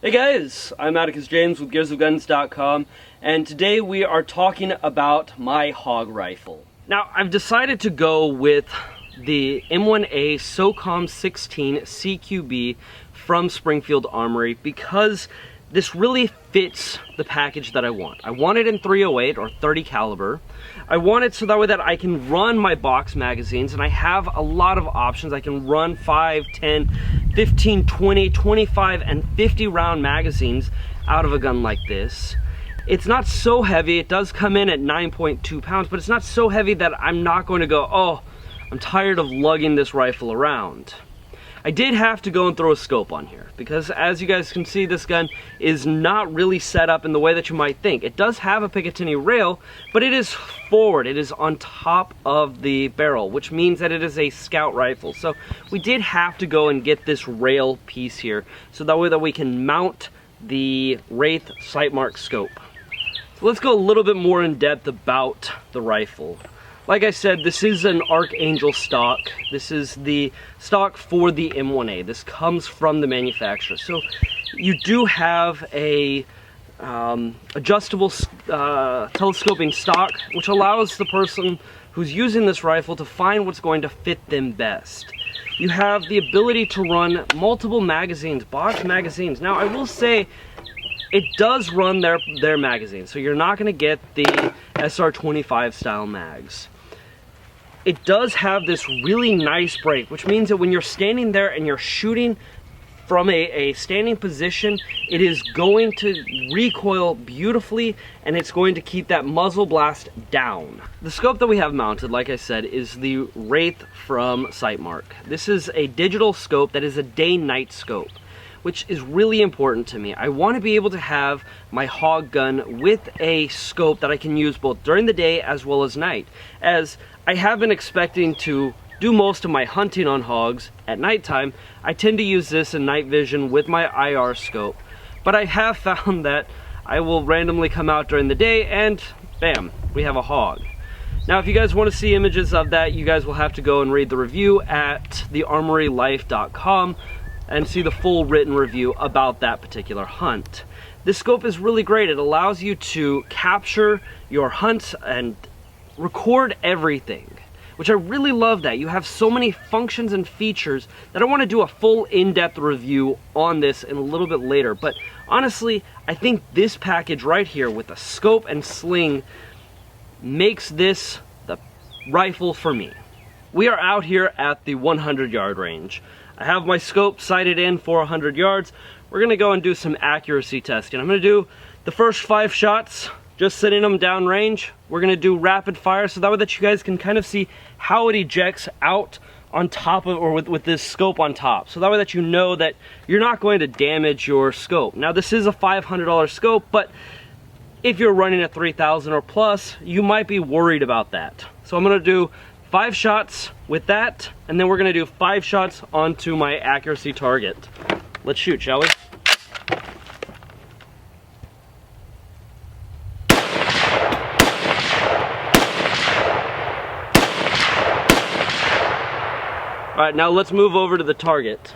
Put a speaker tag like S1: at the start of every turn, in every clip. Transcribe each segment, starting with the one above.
S1: Hey guys, I'm Atticus James with GearsOfGuns.com, and today we are talking about my hog rifle. Now, I've decided to go with the M1A SOCOM 16 CQB from Springfield Armory because this really fits the package that I want. I want it in .308 or 30 caliber. I want it so that way that I can run my box magazines, and I have a lot of options. I can run 5, 10, 15, 20, 25, and 50 round magazines out of a gun like this. It's not so heavy. It does come in at 9.2 pounds, but it's not so heavy that I'm not going to go, oh, I'm tired of lugging this rifle around. I did have to go and throw a scope on here because, as you guys can see, this gun is not really set up in the way that you might think. It does have a Picatinny rail, but it is forward. It is on top of the barrel, which means that it is a scout rifle. So we did have to go and get this rail piece here so that way that we can mount the Wraith Sightmark scope. So let's go a little bit more in depth about the rifle. Like I said, this is an Archangel stock. This is the stock for the M1A. This comes from the manufacturer. So you do have a adjustable telescoping stock, which allows the person who's using this rifle to find what's going to fit them best. You have the ability to run multiple magazines, box magazines. Now, I will say, it does run their magazines, so you're not going to get the SR25 style mags. It does have this really nice break, which means that when you're standing there and you're shooting from a standing position, it is going to recoil beautifully, and it's going to keep that muzzle blast down. The scope that we have mounted, like I said, is the Wraith from Sightmark. This is a digital scope that is a day-night scope, which is really important to me. I want to be able to have my hog gun with a scope that I can use both during the day as well as night, as I have been expecting to do most of my hunting on hogs at nighttime. I tend to use this in night vision with my IR scope, but I have found that I will randomly come out during the day and bam, we have a hog. Now, if you guys want to see images of that, you guys will have to go and read the review at thearmorylife.com and see the full written review about that particular hunt. This scope is really great. It allows you to capture your hunts and record everything, which I really love that. You have so many functions and features that I want to do a full in-depth review on this in a little bit later. But honestly, I think this package right here with the scope and sling makes this the rifle for me. We are out here at the 100-yard range. I have my scope sighted in for 100 yards. We're gonna go and do some accuracy testing. I'm gonna do the first 5 shots, just sitting them down range. We're gonna do rapid fire so that way that you guys can kind of see how it ejects out on top of, or with this scope on top. So that way that you know that you're not going to damage your scope. Now, this is a $500 scope, but if you're running a 3,000 or plus, you might be worried about that. So I'm gonna do 5 shots with that, and then we're gonna do 5 shots onto my accuracy target. Let's shoot, shall we? All right, now let's move over to the target.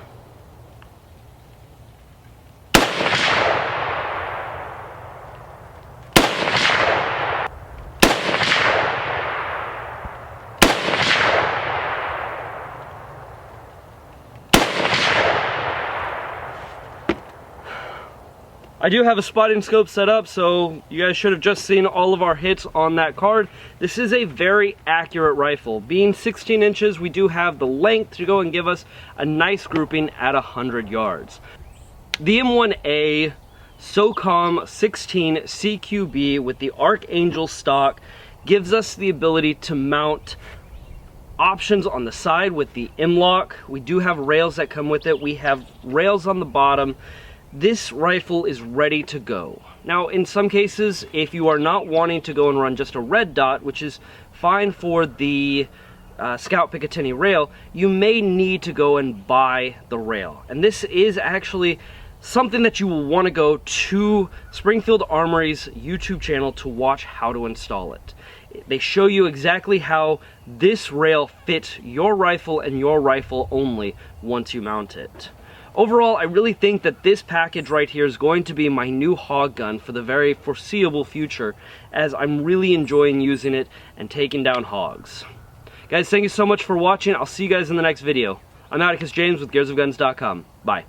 S1: I do have a spotting scope set up, so you guys should have just seen all of our hits on that card. This is a very accurate rifle. Being 16 inches, we do have the length to go and give us a nice grouping at 100 yards. The M1A SOCOM 16 CQB with the Archangel stock gives us the ability to mount options on the side with the M-lock. We do have rails that come with it. We have rails on the bottom. This rifle is ready to go. Now, in some cases, if you are not wanting to go and run just a red dot, which is fine for the Scout Picatinny rail, you may need to go and buy the rail. And this is actually something that you will want to go to Springfield Armory's YouTube channel to watch how to install it. They show you exactly how this rail fits your rifle and your rifle only once you mount it. Overall, I really think that this package right here is going to be my new hog gun for the very foreseeable future, as I'm really enjoying using it and taking down hogs. Guys, thank you so much for watching. I'll see you guys in the next video. I'm Atticus James with gearsofguns.com. Bye.